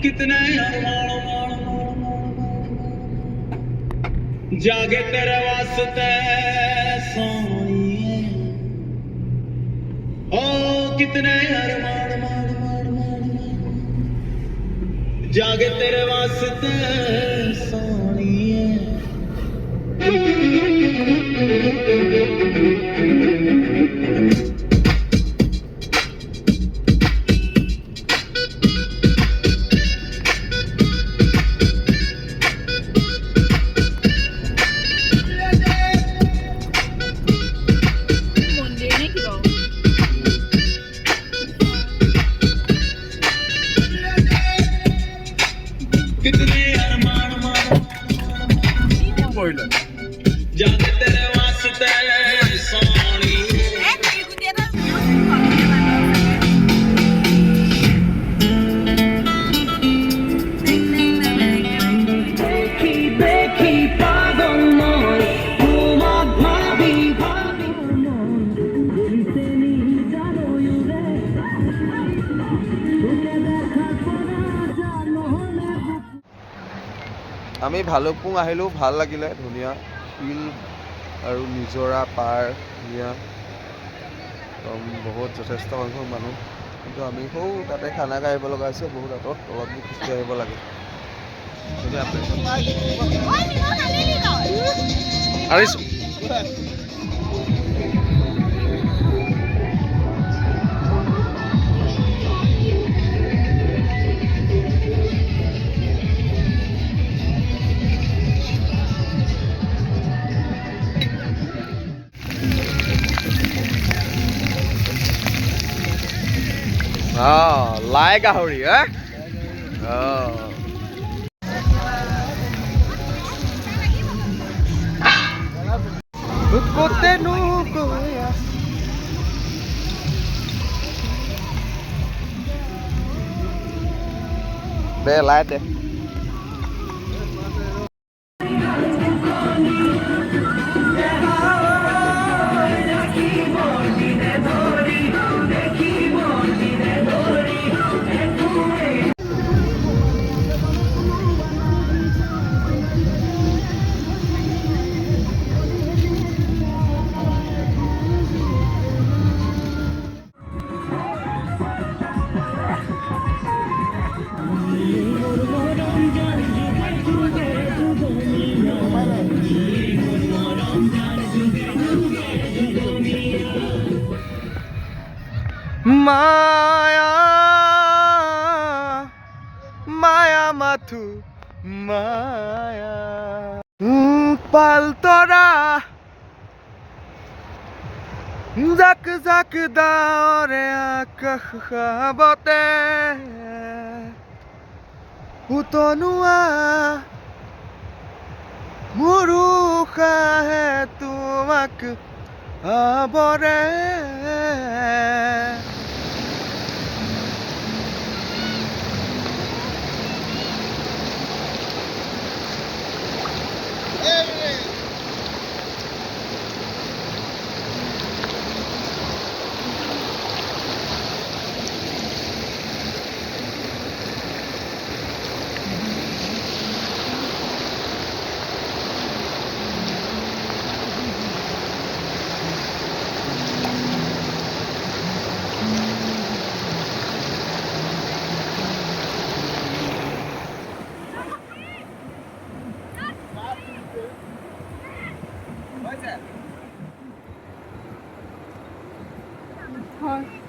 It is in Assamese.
कितने जागे तेरे वास्ते सोनिए ओ कितने जागे तेरे वास्ते सोनिए कितने जागे तेरे वास्ते सोनी আমি ভালুকপুং আহিলোঁ, ভাল লাগিলে, ধুনীয়া শিল আৰু নিজৰা পাৰ ধুনীয়া বহুত যথেষ্ট সংখ্যক মানুহ। কিন্তু আমি সৌ তাতে খানা খাই আহিব লগা হৈছে, বহুত আঁতৰত অলপ খোজকাঢ়ি আহিব লাগে। লাই গাহৰি দে লাই দে মায়া মায়া মাথু মায়া পালতৰা জাক জাক ডাৱৰে আকাশ খাবতে উতনুৱা মোৰ উশাহে তোমাক আৱৰে হয়